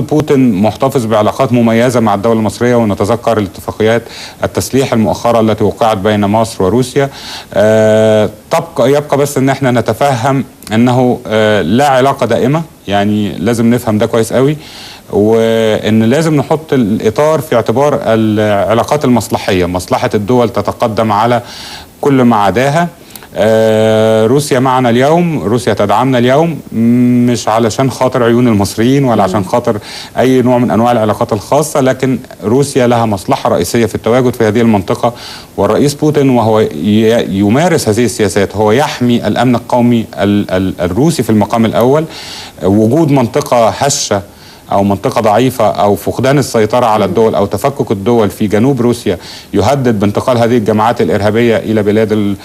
بوتين محتفظ بعلاقات مميزة مع الدولة المصرية، ونتذكر الاتفاقيات التسليح المؤخرة التي وقعت بين مصر وروسيا. يبقى بس ان احنا نتفهم انه لا علاقة دائمة، يعني لازم نفهم ده كويس قوي، وان لازم نحط الاطار في اعتبار العلاقات المصلحية، مصلحة الدول تتقدم على كل ما عداها. روسيا معنا اليوم، روسيا تدعمنا اليوم، مش علشان خاطر عيون المصريين ولا عشان خاطر أي نوع من أنواع العلاقات الخاصة، لكن روسيا لها مصلحة رئيسية في التواجد في هذه المنطقة. والرئيس بوتين وهو يمارس هذه السياسات هو يحمي الأمن القومي الروسي في المقام الأول. وجود منطقة هشة أو منطقة ضعيفة أو فقدان السيطرة على الدول أو تفكك الدول في جنوب روسيا يهدد بانتقال هذه الجماعات الإرهابية إلى بلاد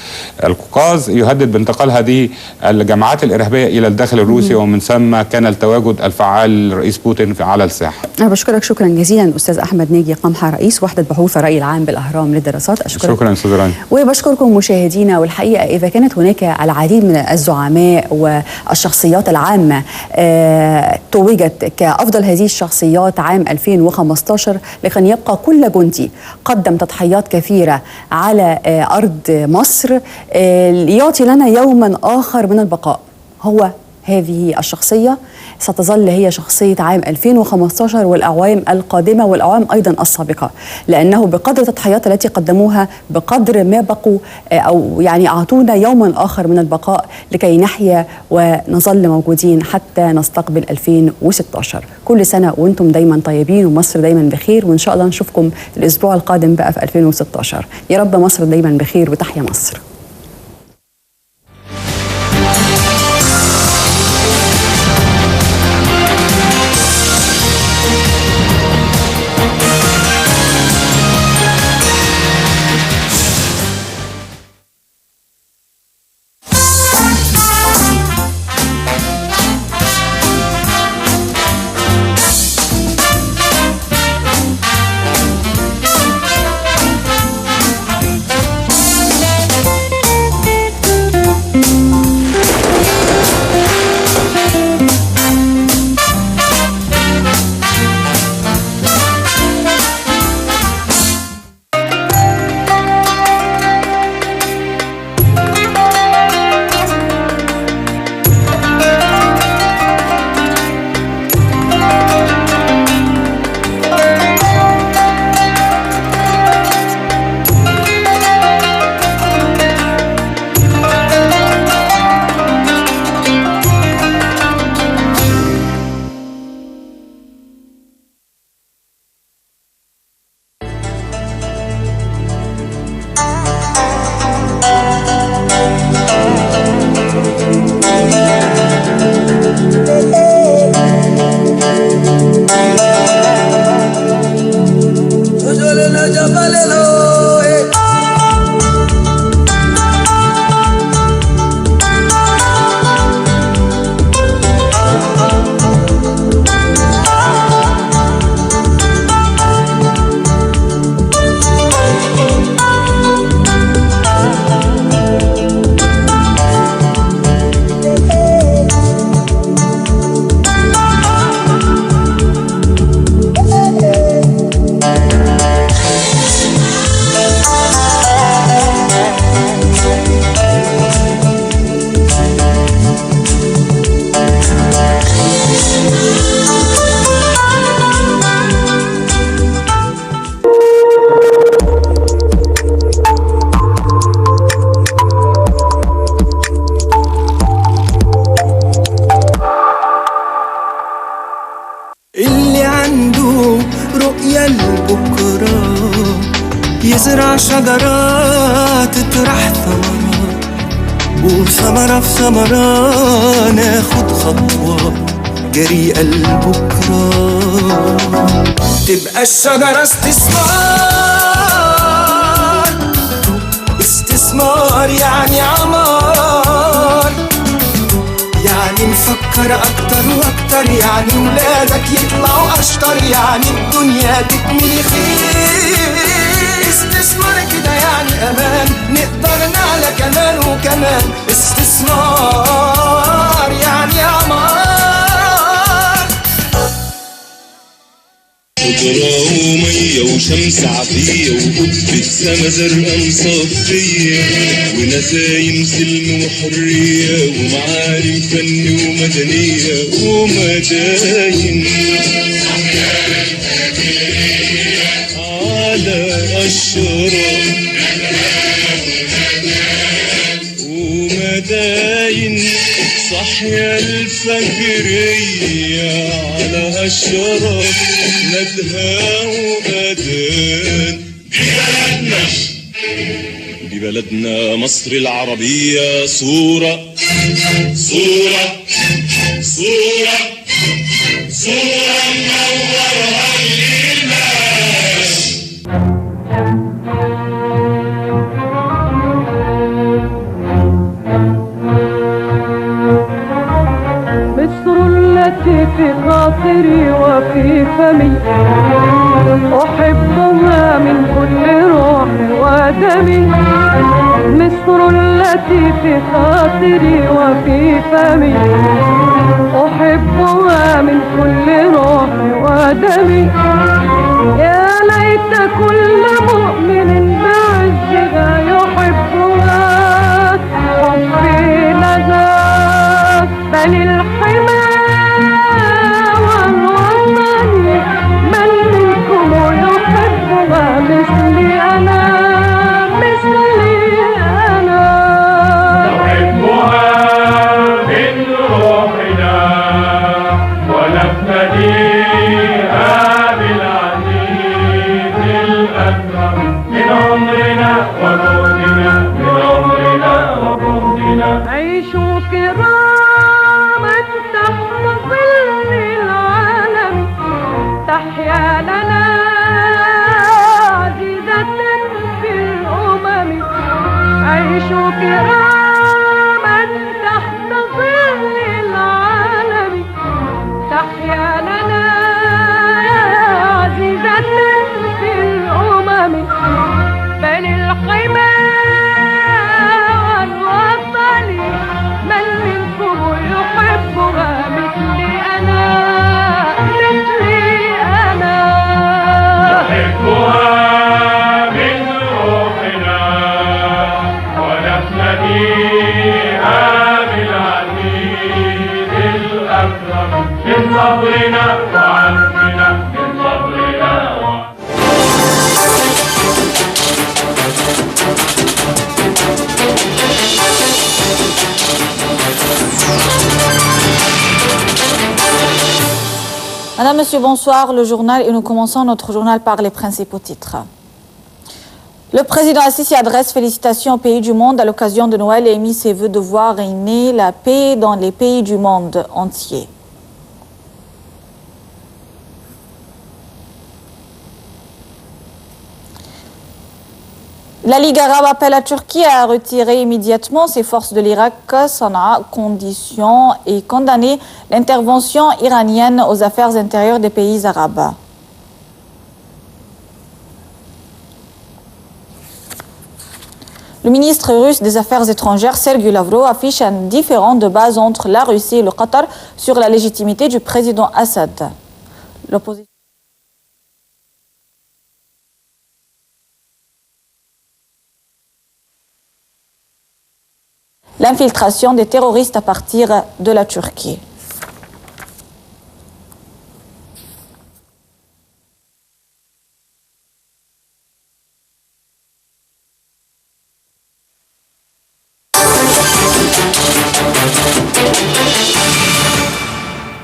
القوقاز، يهدد بانتقال هذه الجماعات الإرهابية إلى الداخل الروسي، ومن ثم كان التواجد الفعال للرئيس بوتين على الساحة. أنا بشكرك شكرا جزيلا أستاذ أحمد ناجي قمحة، رئيس وحدة بحوث الرأي العام بالأهرام للدراسات. أشكرك. شكرا أستاذ رانيا. وبشكركم مشاهدينا. والحقيقة إذا كانت هناك العديد من الزعماء والشخصيات العامة توجت كأفضل هذه الشخصيات عام 2015، لكن يبقى كل جندي قدم تضحيات كثيرة على أرض مصر يعطي لنا يوما آخر من البقاء. هو هذه الشخصية ستظل هي شخصية عام 2015 والأعوام القادمة والأعوام أيضا السابقة، لأنه بقدر التضحيات التي قدموها بقدر ما بقوا أو يعني أعطونا يوما آخر من البقاء لكي نحيا ونظل موجودين حتى نستقبل 2016. كل سنة وأنتم دايما طيبين ومصر دايما بخير، وإن شاء الله نشوفكم الأسبوع القادم بقى في 2016. يا رب مصر دايما بخير وتحيا مصر. يزرع شجرات تطرح ثمرات، وثمرة في ثمرة ناخد خطوة جريئة لبكرة، تبقى الشجرة استثمار يعني عمار، يعني نفكر أكتر وأكتر، يعني ولادك يطلعوا أشطر، يعني الدنيا تكمل خير. استثمار كده يعني أمان، نقدر نعلى كمان وكمان. استثمار يعني عمار، خضرة ومية وشمس عافية وقبة سما زرقاء مصفية ونسايم سلم وحرية ومعالم فن ومدنية ومداين على الشرف ومداين صحيا الفجرية على الشرف ندها وأذان ببلدنا مصر العربية صورة صورة صورة صورة منورها للناس. في خاطري وفي فمي أحبها من كل روح ودمي. مصر التي في خاطري وفي فمي أحبها من كل روح ودمي. يا ليت كل مؤمن بعزها يحبها حبي لها بل الحمى مثلي أنا مثلي أنا نحبها من روحنا ونفتديها بالعزيز الأكرم من عمرنا وجهدنا من عمرنا وجهدنا. عيشوا كراما تحت ظل العالم تحيا لنا عيشوا كراما تحت ظل العالم تحيا لنا عزيزة في الأمم. بل الحمى والوطن من منكم يحبها مثلي أنا مثلي أنا. نحبها من صبرنا وعزمنا من صبرنا Madame, Monsieur, bonsoir. Le journal et nous commençons notre journal par les principaux titres. Le président Assisi adresse félicitations aux pays du monde à l'occasion de Noël et émet ses vœux de voir régner la paix dans les pays du monde entier. La Ligue arabe appelle la Turquie à retirer immédiatement ses forces de l'Irak, Sanaa, condition et condamner l'intervention iranienne aux affaires intérieures des pays arabes. Le ministre russe des Affaires étrangères, Sergei Lavrov, affiche un différend de base entre la Russie et le Qatar sur la légitimité du président Assad. L'opposition. L'infiltration des terroristes à partir de la Turquie.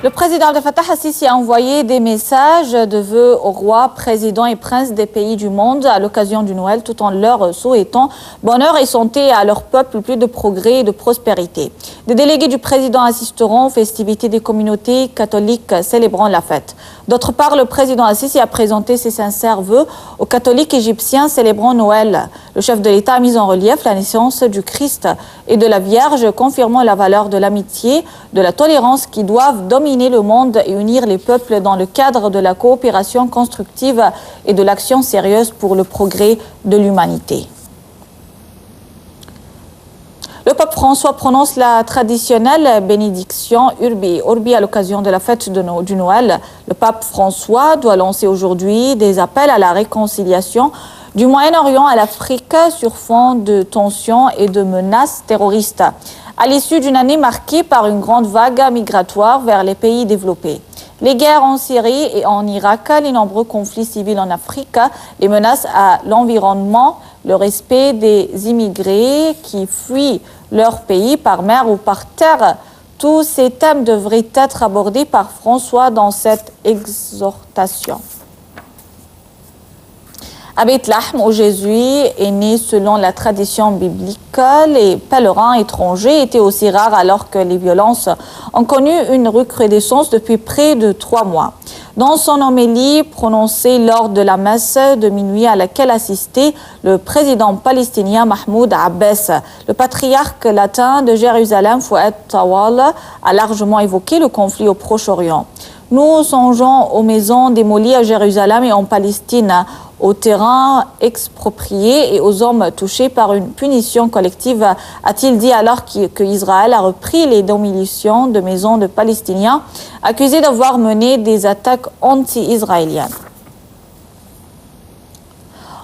Le président Abdel Fattah al-Sisi a envoyé des messages de vœux aux rois, présidents et princes des pays du monde à l'occasion du Noël, tout en leur souhaitant bonheur et santé à leur peuple, plus de progrès et de prospérité. Des délégués du président assisteront aux festivités des communautés catholiques célébrant la fête. D'autre part, le président al-Sisi a présenté ses sincères vœux aux catholiques égyptiens célébrant Noël. Le chef de l'État a mis en relief la naissance du Christ et de la Vierge, confirmant la valeur de l'amitié, de la tolérance qui doivent dominer le monde et unir les peuples dans le cadre de la coopération constructive et de l'action sérieuse pour le progrès de l'humanité. Le pape François prononce la traditionnelle bénédiction Urbi et Orbi à l'occasion de la fête du Noël. Le pape François doit lancer aujourd'hui des appels à la réconciliation du Moyen-Orient à l'Afrique sur fond de tensions et de menaces terroristes, à l'issue d'une année marquée par une grande vague migratoire vers les pays développés. Les guerres en Syrie et en Irak, les nombreux conflits civils en Afrique, les menaces à l'environnement, le respect des immigrés qui fuient leur pays par mer ou par terre, tous ces thèmes devraient être abordés par François dans cette exhortation. À Bethléem, où Jésus est né selon la tradition biblique, les pèlerins étrangers étaient aussi rares alors que les violences ont connu une recrudescence depuis près de 3 mois. Dans son homélie prononcée lors de la messe de minuit à laquelle assistait le président palestinien Mahmoud Abbas, le patriarche latin de Jérusalem, Fouad Tawal, a largement évoqué le conflit au Proche-Orient. Nous songeons aux maisons démolies à Jérusalem et en Palestine, aux terrains expropriés et aux hommes touchés par une punition collective, a-t-il dit alors qu'Israël a repris les démolitions de maisons de Palestiniens accusés d'avoir mené des attaques anti-israéliennes.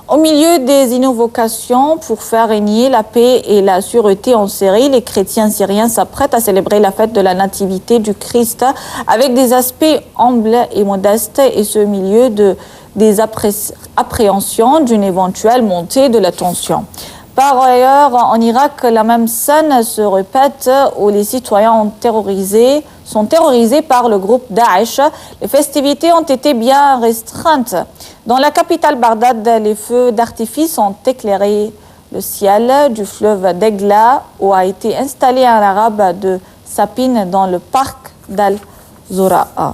Au milieu des invocations pour faire régner la paix et la sûreté en Syrie, les chrétiens syriens s'apprêtent à célébrer la fête de la nativité du Christ avec des aspects humbles et modestes, et ce au milieu des appréhensions d'une éventuelle montée de la tension. Par ailleurs, en Irak, la même scène se répète où les citoyens sont terrorisés par le groupe Daesh. Les festivités ont été bien restreintes. Dans la capitale Bagdad, les feux d'artifice ont éclairé le ciel du fleuve Degla, où a été installé un arabe de sapines dans le parc d'Al-Zora'a.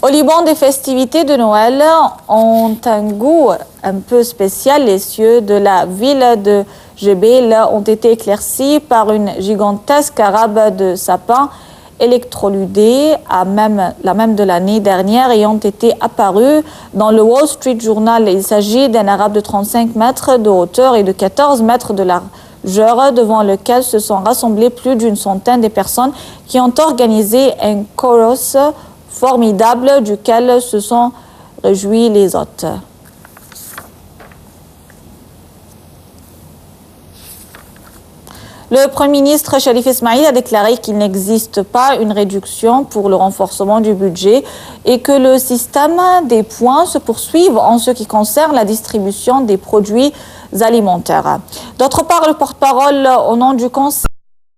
Au Liban, des festivités de Noël ont un goût un peu spécial. Les cieux de la ville de Jebel ont été éclaircis par une gigantesque arabe de sapins électroludés la même de l'année dernière et ont été apparus dans le Wall Street Journal. Il s'agit d'un arabe de 35 mètres de hauteur et de 14 mètres de largeur, devant lequel se sont rassemblées plus d'une centaine de personnes qui ont organisé un chorus formidable duquel se sont réjouis les hôtes. Le Premier ministre Sharif Ismail a déclaré qu'il n'existe pas une réduction pour le renforcement du budget et que le système des points se poursuive en ce qui concerne la distribution des produits alimentaires. D'autre part, le porte-parole au nom du Conseil